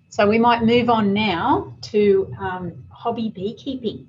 So we might move on now to hobby beekeeping.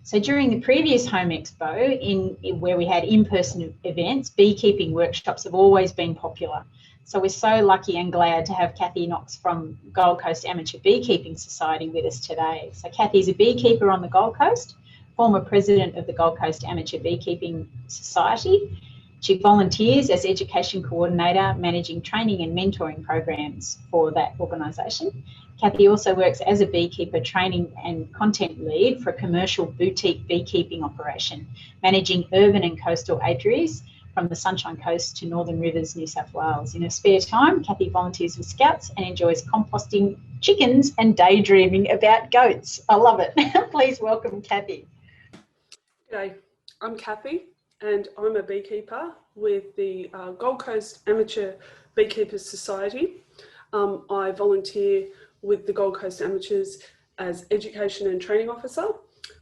So during the previous Home Expo, where we had in-person events, beekeeping workshops have always been popular. So we're so lucky and glad to have Kathy Knox from Gold Coast Amateur Beekeeping Society with us today. So Kathy's a beekeeper on the Gold Coast, former president of the Gold Coast Amateur Beekeeping Society. She volunteers as education coordinator, managing training and mentoring programs for that organisation. Kathy also works as a beekeeper training and content lead for a commercial boutique beekeeping operation, managing urban and coastal apiaries from the Sunshine Coast to Northern Rivers, New South Wales. In her spare time, Kathy volunteers with Scouts and enjoys composting chickens and daydreaming about goats. I love it. Please welcome Kathy. G'day, I'm Kathy and I'm a beekeeper with the Gold Coast Amateur Beekeepers Society. I volunteer with the Gold Coast Amateurs as Education and Training Officer.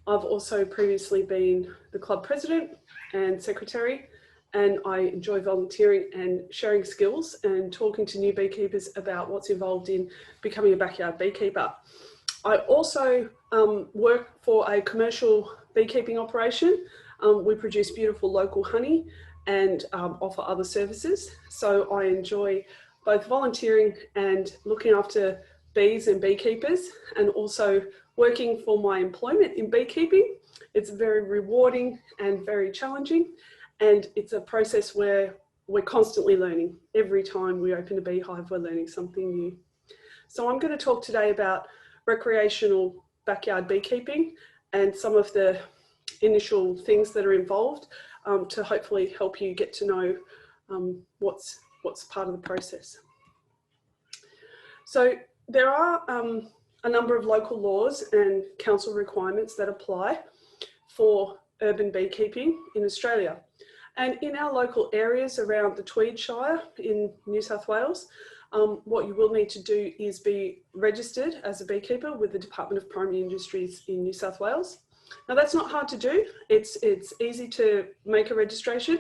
I've also previously been the club president and secretary, and I enjoy volunteering and sharing skills and talking to new beekeepers about what's involved in becoming a backyard beekeeper. I also work for a commercial beekeeping operation. We produce beautiful local honey and offer other services. So I enjoy both volunteering and looking after bees and beekeepers, and also working for my employment in beekeeping. It's very rewarding and very challenging, and it's a process where we're constantly learning. Every time we open a beehive, we're learning something new. So I'm going to talk today about recreational backyard beekeeping and some of the initial things that are involved to hopefully help you get to know what's part of the process. So there are a number of local laws and council requirements that apply for urban beekeeping in Australia. And in our local areas around the Tweed Shire in New South Wales, what you will need to do is be registered as a beekeeper with the Department of Primary Industries in New South Wales. Now that's not hard to do. It's easy to make a registration,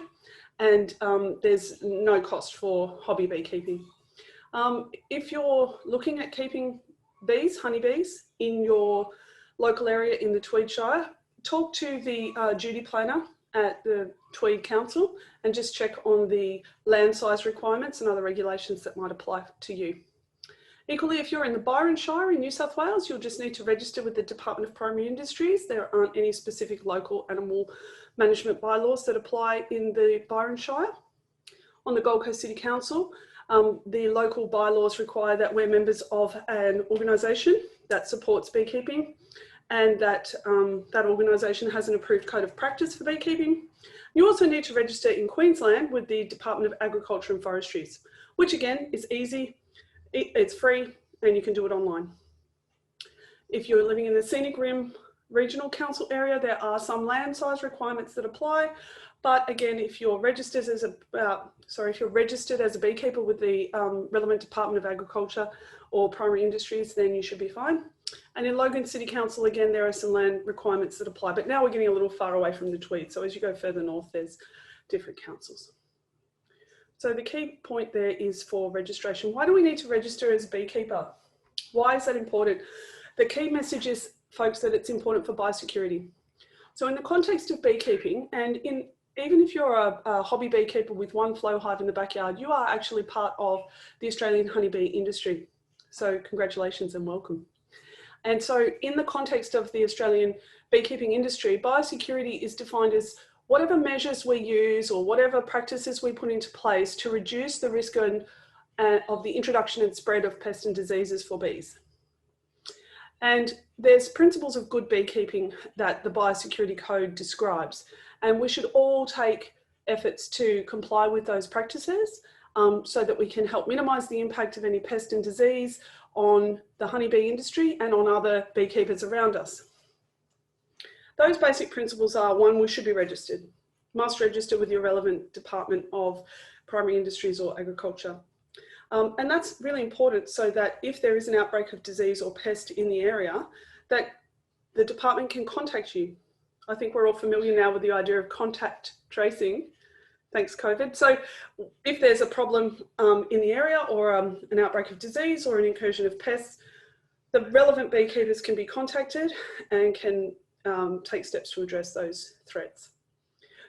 and there's no cost for hobby beekeeping. If you're looking at keeping bees, honeybees, in your local area in the Tweed Shire, talk to the duty planner at the Tweed Council and just check on the land size requirements and other regulations that might apply to you. Equally, if you're in the Byron Shire in New South Wales, you'll just need to register with the Department of Primary Industries. There aren't any specific local animal management bylaws that apply in the Byron Shire. On the Gold Coast City Council, the local bylaws require that we're members of an organisation that supports beekeeping, and that that organisation has an approved code of practice for beekeeping. You also need to register in Queensland with the Department of Agriculture and Forestries, which again is easy, it's free, and you can do it online. If you're living in the Scenic Rim Regional Council area, there are some land size requirements that apply. But again, if you're registered as a beekeeper with the relevant Department of Agriculture or Primary Industries, then you should be fine. And in Logan City Council, again, there are some land requirements that apply, but now we're getting a little far away from the Tweed. So as you go further north, there's different councils. So the key point there is for registration. Why do we need to register as a beekeeper? Why is that important? The key message is, folks, that it's important for biosecurity. So in the context of beekeeping, and even if you're a hobby beekeeper with one flow hive in the backyard, you are actually part of the Australian honeybee industry. So congratulations and welcome. And so in the context of the Australian beekeeping industry, biosecurity is defined as whatever measures we use or whatever practices we put into place to reduce the risk of the introduction and spread of pests and diseases for bees. And there's principles of good beekeeping that the Biosecurity Code describes, and we should all take efforts to comply with those practices so that we can help minimise the impact of any pest and disease on the honeybee industry and on other beekeepers around us. Those basic principles are: one, we should be registered. Must register with your relevant Department of Primary Industries or Agriculture. And that's really important so that if there is an outbreak of disease or pest in the area, that the department can contact you. I think we're all familiar now with the idea of contact tracing. Thanks, COVID. So if there's a problem in the area, or an outbreak of disease or an incursion of pests, the relevant beekeepers can be contacted and can take steps to address those threats.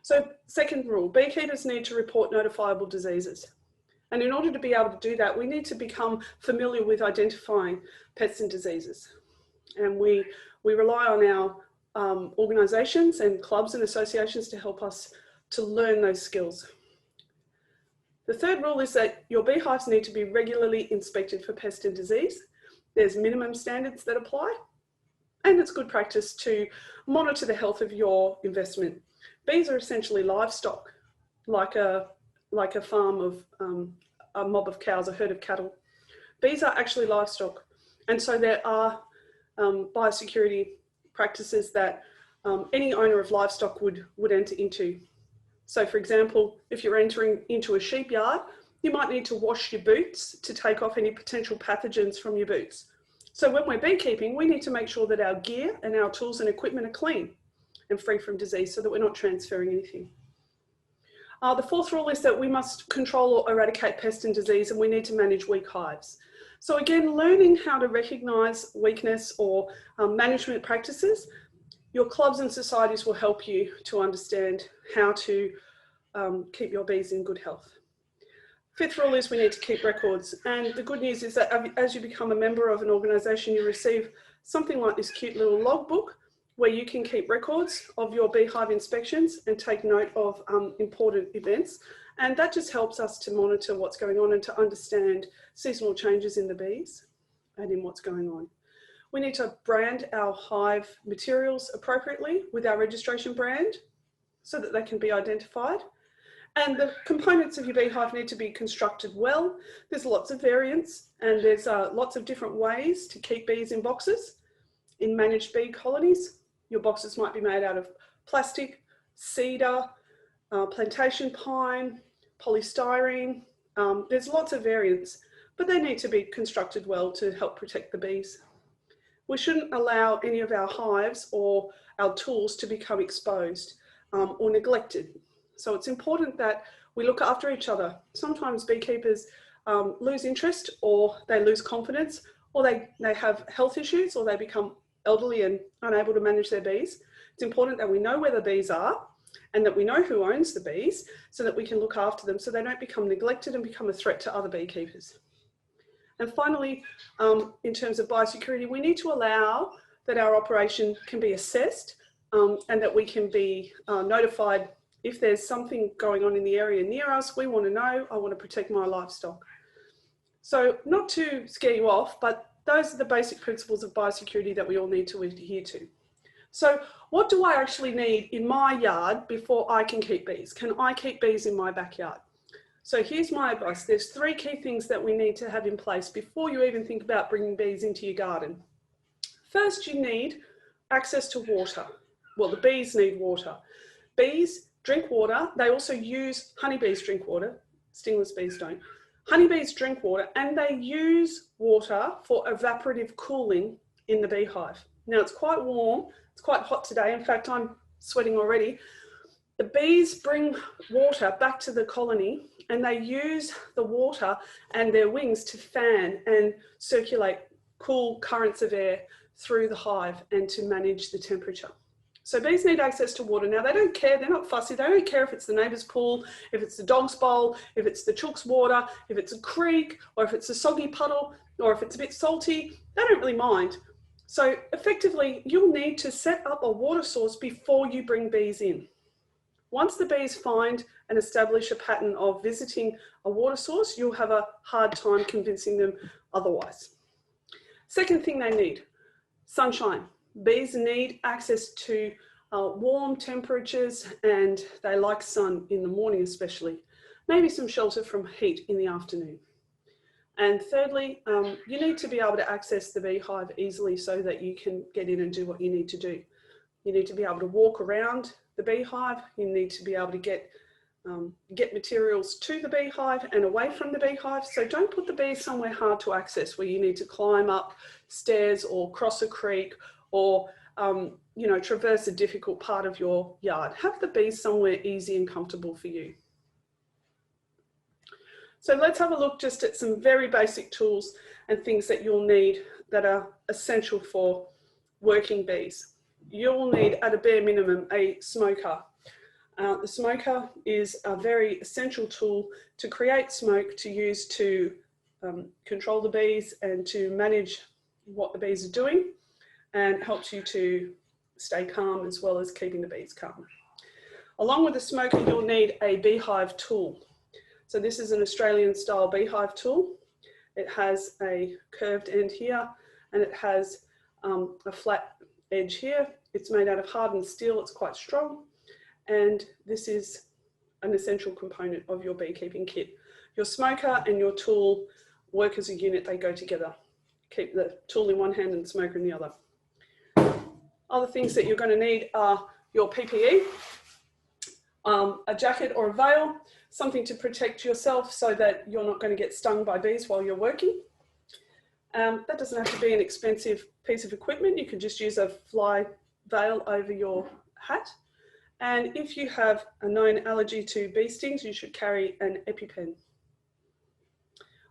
So second rule, beekeepers need to report notifiable diseases. And in order to be able to do that, we need to become familiar with identifying pests and diseases. And we rely on our organisations and clubs and associations to help us to learn those skills. The third rule is that your beehives need to be regularly inspected for pest and disease. There's minimum standards that apply, and it's good practice to monitor the health of your investment. Bees are essentially livestock, like a farm of a mob of cows, a herd of cattle. Bees are actually livestock, and so there are biosecurity practices that any owner of livestock would enter into. So for example, if you're entering into a sheep yard, you might need to wash your boots to take off any potential pathogens from your boots. So when we're beekeeping, we need to make sure that our gear and our tools and equipment are clean and free from disease so that we're not transferring anything. The fourth rule is that we must control or eradicate pest and disease, and we need to manage weak hives. So again, learning how to recognise weakness or management practices, your clubs and societies will help you to understand how to keep your bees in good health. Fifth rule is we need to keep records. And the good news is that as you become a member of an organisation, you receive something like this cute little logbook where you can keep records of your beehive inspections and take note of important events. And that just helps us to monitor what's going on and to understand seasonal changes in the bees and in what's going on. We need to brand our hive materials appropriately with our registration brand so that they can be identified. And the components of your beehive need to be constructed well. There's lots of variants, and there's lots of different ways to keep bees in boxes. In managed bee colonies, your boxes might be made out of plastic, cedar, plantation pine, polystyrene. There's lots of variants, but they need to be constructed well to help protect the bees. We shouldn't allow any of our hives or our tools to become exposed or neglected. So it's important that we look after each other. Sometimes beekeepers lose interest, or they lose confidence, or they have health issues, or they become elderly and unable to manage their bees. It's important that we know where the bees are and that we know who owns the bees so that we can look after them so they don't become neglected and become a threat to other beekeepers. And finally, in terms of biosecurity, we need to allow that our operation can be assessed and that we can be notified if there's something going on in the area near us. We want to know, I want to protect my livestock. So not to scare you off, but those are the basic principles of biosecurity that we all need to adhere to. So what do I actually need in my yard before I can keep bees? Can I keep bees in my backyard? So here's my advice. There's 3 key things that we need to have in place before you even think about bringing bees into your garden. First, you need access to water. Well, the bees need water. Bees drink water. They also use, honeybees drink water. Stingless bees don't. Honeybees drink water, and they use water for evaporative cooling in the beehive. Now, it's quite warm. It's quite hot today. In fact, I'm sweating already. The bees bring water back to the colony, and they use the water and their wings to fan and circulate cool currents of air through the hive and to manage the temperature. So bees need access to water. Now, they don't care, they're not fussy, they don't care if it's the neighbour's pool, if it's the dog's bowl, if it's the chook's water, if it's a creek, or if it's a soggy puddle, or if it's a bit salty, they don't really mind. So effectively, you'll need to set up a water source before you bring bees in. Once the bees find and establish a pattern of visiting a water source, you'll have a hard time convincing them otherwise. Second thing they need, sunshine. Bees need access to warm temperatures, and they like sun in the morning especially. Maybe some shelter from heat in the afternoon. And thirdly, you need to be able to access the beehive easily so that you can get in and do what you need to do. You need to be able to walk around the beehive. You need to be able to get materials to the beehive and away from the beehive. So don't put the bees somewhere hard to access where you need to climb up stairs or cross a creek or traverse a difficult part of your yard. Have the bees somewhere easy and comfortable for you. So let's have a look just at some very basic tools and things that you'll need that are essential for working bees. You'll need, at a bare minimum, a smoker. The smoker is a very essential tool to create smoke to use to control the bees and to manage what the bees are doing, and helps you to stay calm as well as keeping the bees calm. Along with the smoker, you'll need a beehive tool. So this is an Australian style beehive tool. It has a curved end here and it has a flat edge here. It's made out of hardened steel, it's quite strong. And this is an essential component of your beekeeping kit. Your smoker and your tool work as a unit, they go together. Keep the tool in one hand and the smoker in the other. Other things that you're going to need are your PPE, a jacket or a veil, something to protect yourself so that you're not going to get stung by bees while you're working. That doesn't have to be an expensive piece of equipment. You can just use a fly veil over your hat. And if you have a known allergy to bee stings, you should carry an EpiPen.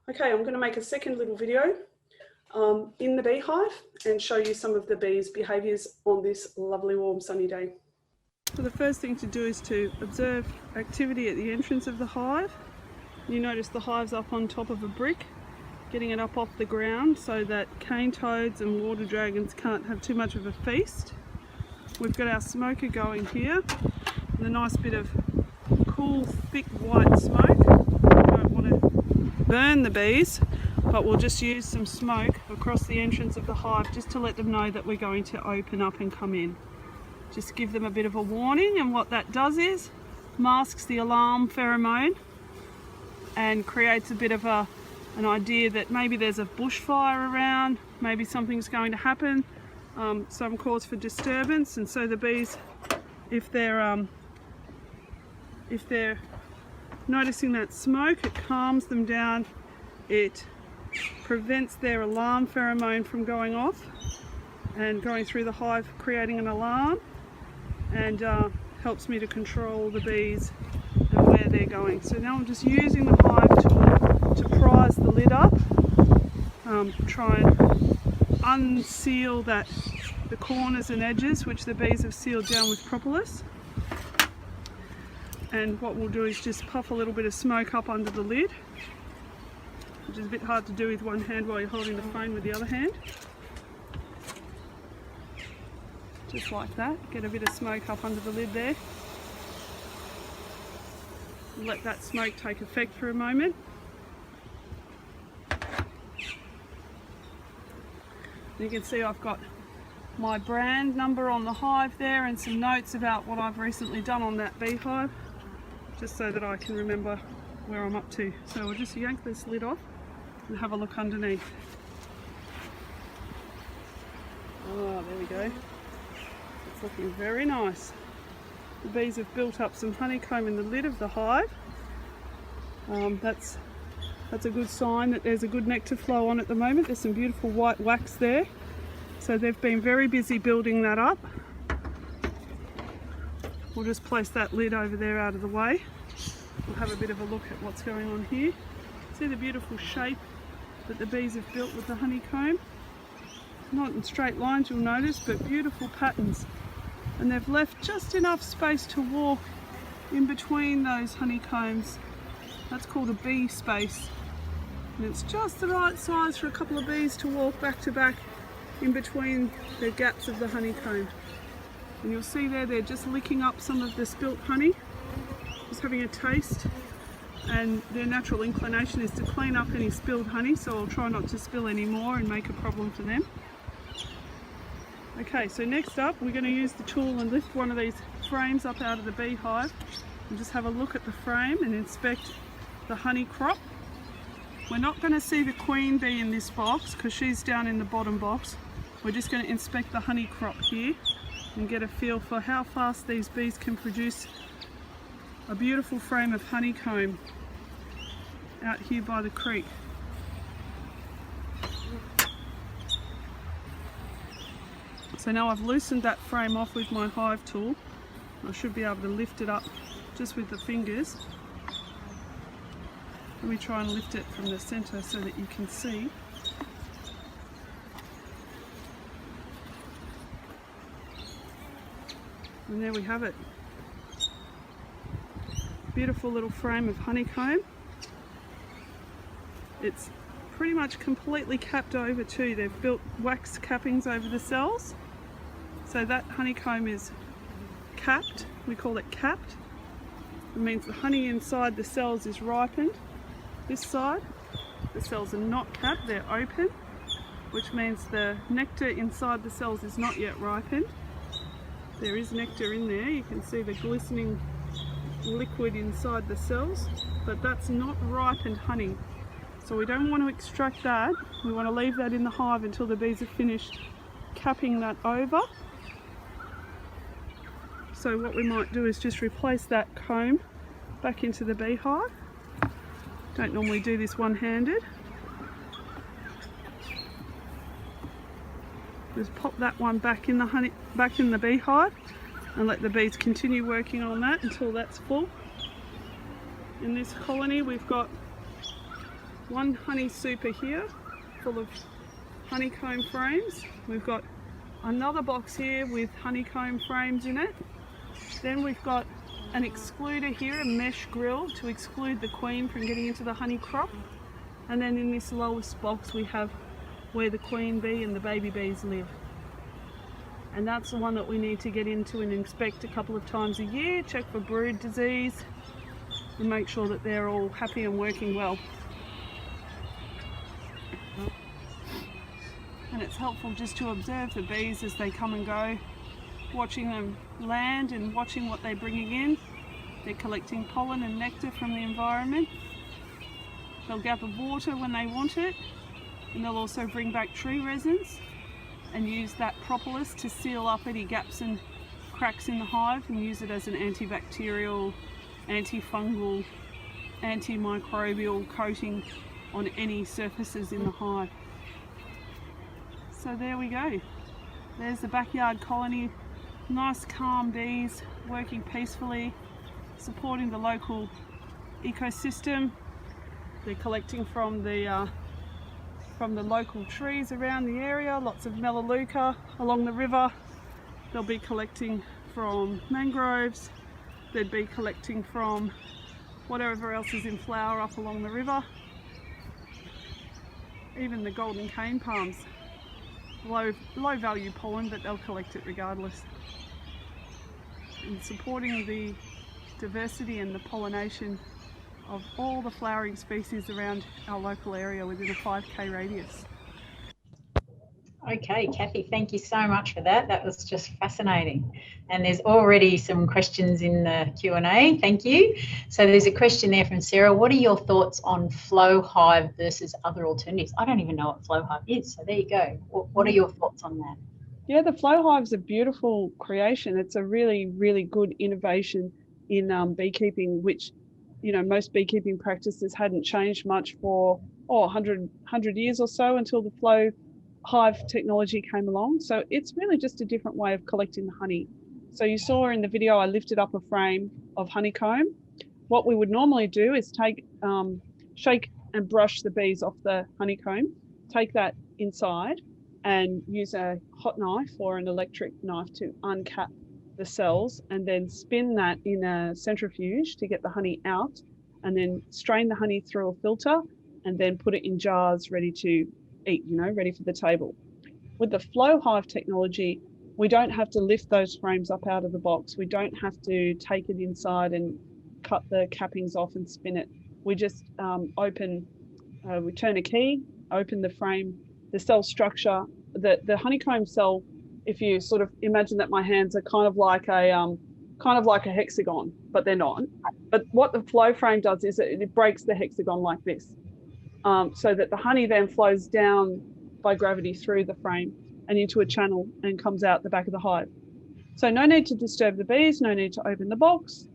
Okay, I'm going to make a second little video in the beehive and show you some of the bees' behaviours on this lovely warm sunny day. So the first thing to do is to observe activity at the entrance of the hive. You notice the hive's up on top of a brick, getting it up off the ground so that cane toads and water dragons can't have too much of a feast. We've got our smoker going here, and a nice bit of cool, thick white smoke. We don't want to burn the bees, but we'll just use some smoke across the entrance of the hive just to let them know that we're going to open up and come in. Just give them a bit of a warning, and what that does is masks the alarm pheromone and creates a bit of an idea that maybe there's a bushfire around, maybe something's going to happen, some cause for disturbance. And so the bees, if they're noticing that smoke, it calms them down, it prevents their alarm pheromone from going off and going through the hive, creating an alarm, and helps me to control the bees and where they're going. So now I'm just using the hive tool to prise the lid up, try and unseal the corners and edges which the bees have sealed down with propolis. And what we'll do is just puff a little bit of smoke up under the lid, which is a bit hard to do with one hand while you're holding the phone with the other hand. Just like that, get a bit of smoke up under the lid there. Let that smoke take effect for a moment. You can see I've got my brand number on the hive there and some notes about what I've recently done on that beehive, just so that I can remember where I'm up to. So we'll just yank this lid off and have a look underneath. Oh, there we go. It's looking very nice. The bees have built up some honeycomb in the lid of the hive. That's a good sign that there's a good nectar flow on at the moment. There's some beautiful white wax there. So they've been very busy building that up. We'll just place that lid over there out of the way. We'll have a bit of a look at what's going on here. See the beautiful shape that the bees have built with the honeycomb? Not in straight lines, you'll notice, but beautiful patterns. And they've left just enough space to walk in between those honeycombs. That's called a bee space. And it's just the right size for a couple of bees to walk back to back in between the gaps of the honeycomb. And you'll see there, they're just licking up some of the spilt honey, just having a taste. And their natural inclination is to clean up any spilled honey, so I'll try not to spill any more and make a problem for them. Okay, so next up we're going to use the tool and lift one of these frames up out of the beehive and just have a look at the frame and inspect the honey crop. We're not going to see the queen bee in this box because she's down in the bottom box. We're just going to inspect the honey crop here and get a feel for how fast these bees can produce a beautiful frame of honeycomb out here by the creek. So now I've loosened that frame off with my hive tool. I should be able to lift it up just with the fingers. Let me try and lift it from the center so that you can see. And there we have it. Beautiful little frame of honeycomb. It's pretty much completely capped over too. They've built wax cappings over the cells. So that honeycomb is capped. We call it capped. It means the honey inside the cells is ripened. This side, the cells are not capped, they're open, which means the nectar inside the cells is not yet ripened. There is nectar in there. You can see the glistening liquid inside the cells, but that's not ripened honey. So we don't want to extract that. We want to leave that in the hive until the bees have finished capping that over. So what we might do is just replace that comb back into the beehive. Don't normally do this one-handed. Just pop that one back in the beehive and let the bees continue working on that until that's full. In this colony we've got one honey super here full of honeycomb frames. We've got another box here with honeycomb frames in it. Then we've got an excluder here, a mesh grill to exclude the queen from getting into the honey crop. And then in this lowest box we have where the queen bee and the baby bees live. And that's the one that we need to get into and inspect a couple of times a year, check for brood disease and make sure that they're all happy and working well. And it's helpful just to observe the bees as they come and go, watching them land and watching what they're bringing in. They're collecting pollen and nectar from the environment. They'll gather water when they want it, and they'll also bring back tree resins and use that propolis to seal up any gaps and cracks in the hive and use it as an antibacterial, antifungal, antimicrobial coating on any surfaces in the hive. So there we go. There's the backyard colony. Nice calm bees working peacefully, supporting the local ecosystem. They're collecting from the local trees around the area, lots of melaleuca along the river. They'll be collecting from mangroves. They'd be collecting from whatever else is in flower up along the river. Even the golden cane palms. Low value pollen, but they'll collect it regardless. And supporting the diversity and the pollination of all the flowering species around our local area within a 5k radius. Okay, Kathy, thank you so much for that. That was just fascinating. And there's already some questions in the Q&A. Thank you. So there's a question there from Sarah. What are your thoughts on flow hive versus other alternatives? I don't even know what flow hive is. So there you go. What are your thoughts on that? Yeah, the flow hive's a beautiful creation. It's a really, really good innovation in beekeeping, which, you know, most beekeeping practices hadn't changed much for 100 years or so until the flow hive technology came along. So it's really just a different way of collecting the honey. So you saw in the video I lifted up a frame of honeycomb. What we would normally do is take, shake and brush the bees off the honeycomb, take that inside and use a hot knife or an electric knife to uncap the cells and then spin that in a centrifuge to get the honey out, and then strain the honey through a filter and then put it in jars ready to eat, you know, ready for the table. With the flow hive technology, we don't have to lift those frames up out of the box. We don't have to take it inside and cut the cappings off and spin it. We just we turn a key, open the frame, the cell structure, the honeycomb cell. If you sort of imagine that my hands are kind of like a hexagon, but they're not. But what the flow frame does is it breaks the hexagon like this, so that the honey then flows down by gravity through the frame and into a channel and comes out the back of the hive. So no need to disturb the bees, no need to open the box,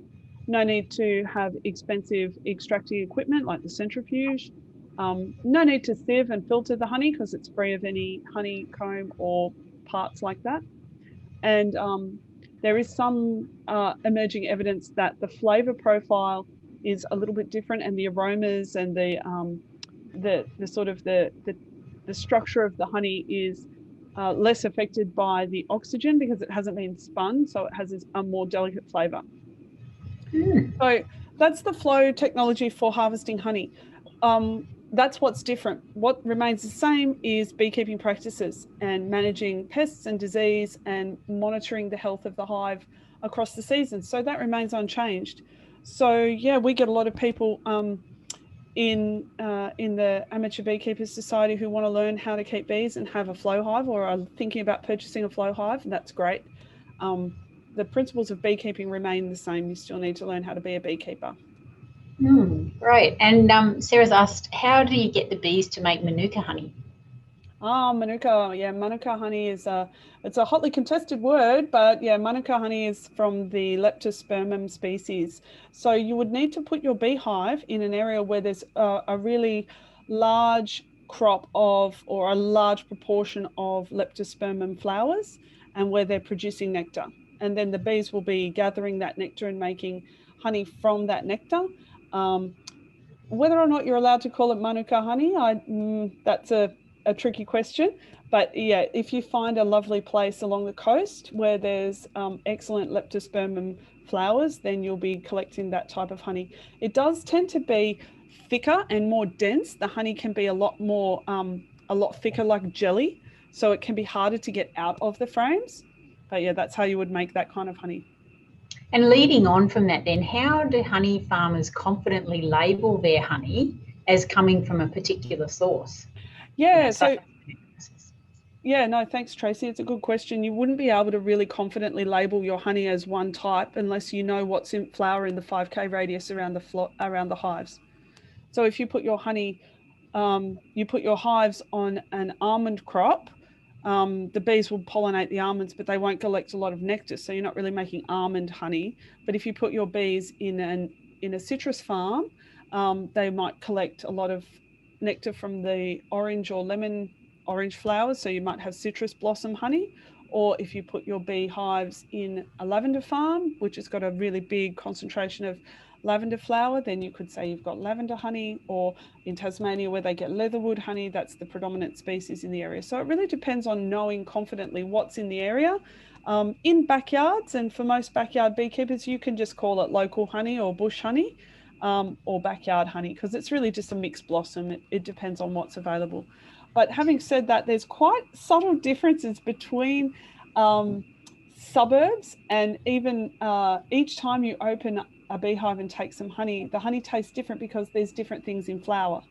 no need to have expensive extracting equipment like the centrifuge, no need to sieve and filter the honey because it's free of any honeycomb or parts like that. And there is some emerging evidence that the flavour profile is a little bit different, and the aromas and the sort of the structure of the honey is less affected by the oxygen because it hasn't been spun, so it has a more delicate flavour. So that's the flow technology for harvesting honey. That's what's different. What remains the same is beekeeping practices and managing pests and disease and monitoring the health of the hive across the season. So that remains unchanged. So yeah, we get a lot of people in the Amateur Beekeepers Society who want to learn how to keep bees and have a flow hive, or are thinking about purchasing a flow hive, and that's great. The principles of beekeeping remain the same. You still need to learn how to be a beekeeper. Great. And Sarah's asked, how do you get the bees to make Manuka honey? Manuka. Yeah, Manuka honey is it's a hotly contested word, but yeah, Manuka honey is from the Leptospermum species. So you would need to put your beehive in an area where there's a really large crop of, or a large proportion of Leptospermum flowers, and where they're producing nectar. And then the bees will be gathering that nectar and making honey from that nectar. Whether or not you're allowed to call it Manuka honey, that's a tricky question. But yeah, if you find a lovely place along the coast where there's excellent Leptospermum flowers, then you'll be collecting that type of honey. It does tend to be thicker and more dense. The honey can be a lot thicker, like jelly. So it can be harder to get out of the frames. But yeah, that's how you would make that kind of honey. And leading on from that then, how do honey farmers confidently label their honey as coming from a particular source? Yeah, no, thanks, Tracy. It's a good question. You wouldn't be able to really confidently label your honey as one type unless you know what's in flower in the 5K radius around the hives. So if you put your honey, you put your hives on an almond crop, the bees will pollinate the almonds, but they won't collect a lot of nectar. So you're not really making almond honey. But if you put your bees in a citrus farm, they might collect a lot of nectar from the orange or lemon orange flowers. So you might have citrus blossom honey. Or if you put your beehives in a lavender farm, which has got a really big concentration of lavender flower, then you could say you've got lavender honey. Or in Tasmania, where they get leatherwood honey, that's the predominant species in the area. So it really depends on knowing confidently what's in the area. In backyards, and for most backyard beekeepers, you can just call it local honey or bush honey, or backyard honey, because it's really just a mixed blossom. It depends on what's available. But having said that, there's quite subtle differences between suburbs, and even each time you open a beehive and take some honey, the honey tastes different because there's different things in flower.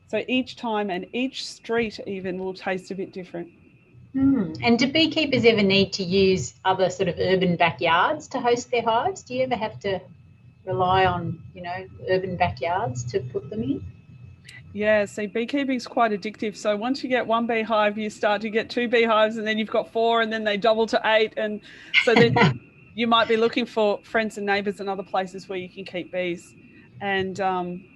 So each time, and each street even, will taste a bit different. And do beekeepers ever need to use other sort of urban backyards to host their hives? Do you ever have to rely on, urban backyards to put them in? Yeah, see, beekeeping is quite addictive. So once you get one beehive, you start to get two beehives, and then you've got four, and then they double to 8. And so then you might be looking for friends and neighbours and other places where you can keep bees. And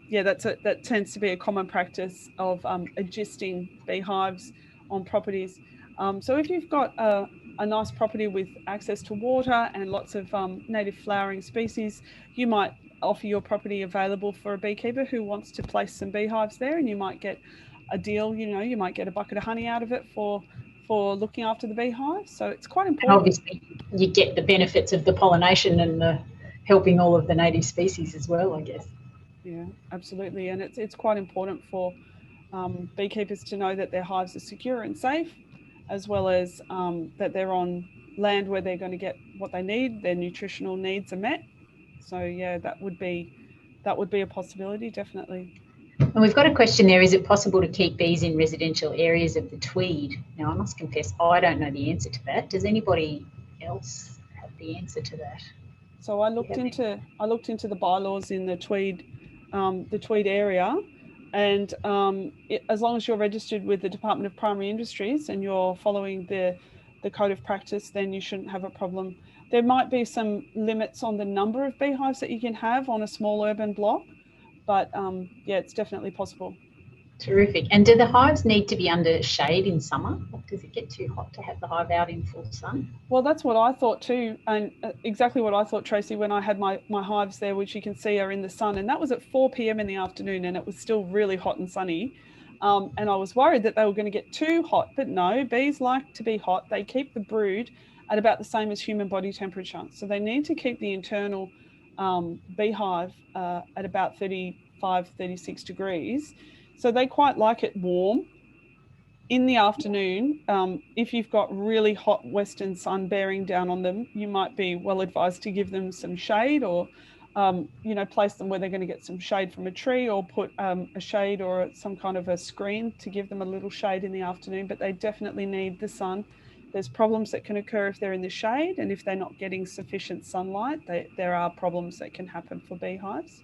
yeah, that tends to be a common practice of adjusting beehives on properties. So if you've got a nice property with access to water and lots of native flowering species, you might offer your property available for a beekeeper who wants to place some beehives there, and you might get a deal. You might get a bucket of honey out of it for looking after the beehive. So it's quite important. And obviously, you get the benefits of the pollination and the helping all of the native species as well, I guess. Yeah, absolutely. And it's quite important for beekeepers to know that their hives are secure and safe, as well as that they're on land where they're going to get what they need, their nutritional needs are met. So yeah, that would be a possibility, definitely. And we've got a question there. Is it possible to keep bees in residential areas of the Tweed? Now, I must confess, I don't know the answer to that. Does anybody else have the answer to that? So I looked into the bylaws in the Tweed area, and as long as you're registered with the Department of Primary Industries and you're following the code of practice, then you shouldn't have a problem. There might be some limits on the number of beehives that you can have on a small urban block, but yeah, it's definitely possible. Terrific. And do the hives need to be under shade in summer? Like, does it get too hot to have the hive out in full sun? Well, that's what I thought too, and exactly what I thought, Tracy, when I had my hives there, which you can see are in the sun, and that was at 4 p.m. in the afternoon, and it was still really hot and sunny. And I was worried that they were going to get too hot, but no, bees like to be hot. They keep the brood at about the same as human body temperature. So they need to keep the internal beehive at about 35, 36 degrees. So they quite like it warm. In the afternoon, if you've got really hot western sun bearing down on them, you might be well advised to give them some shade, or place them where they're going to get some shade from a tree, or put a shade or some kind of a screen to give them a little shade in the afternoon. But they definitely need the sun. There's problems that can occur if they're in the shade, and if they're not getting sufficient sunlight, there are problems that can happen for beehives.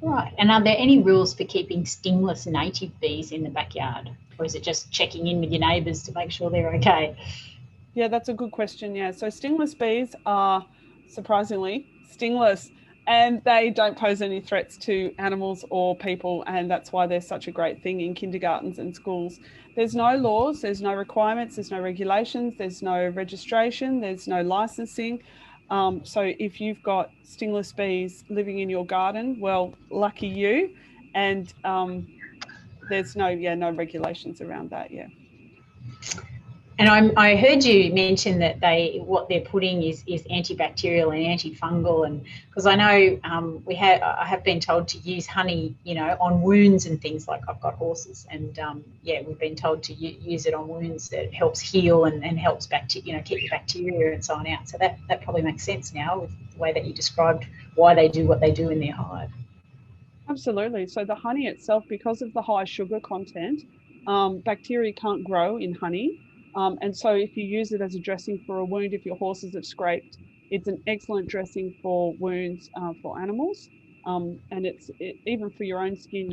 Right. And are there any rules for keeping stingless native bees in the backyard? Or is it just checking in with your neighbours to make sure they're okay? Yeah, that's a good question. Yeah. So stingless bees are surprisingly stingless, and they don't pose any threats to animals or people. And that's why they're such a great thing in kindergartens and schools. There's no laws, there's no requirements, there's no regulations, there's no registration, there's no licensing. So if you've got stingless bees living in your garden, well, lucky you. And there's no regulations around that. Yeah. And I heard you mention that what they're putting is antibacterial and antifungal, and because I know I have been told to use honey, on wounds and things. Like, I've got horses, and we've been told to use it on wounds. That it helps heal and helps keep the bacteria and so on out. So that probably makes sense now with the way that you described why they do what they do in their hive. Absolutely. So the honey itself, because of the high sugar content, bacteria can't grow in honey. And so if you use it as a dressing for a wound, if your horses have scraped, it's an excellent dressing for wounds for animals. And even for your own skin,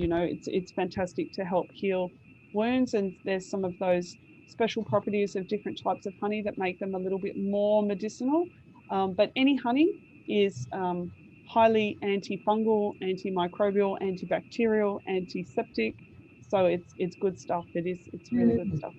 it's fantastic to help heal wounds. And there's some of those special properties of different types of honey that make them a little bit more medicinal. But any honey is highly antifungal, antimicrobial, antibacterial, antiseptic. So it's good stuff. It's really good stuff.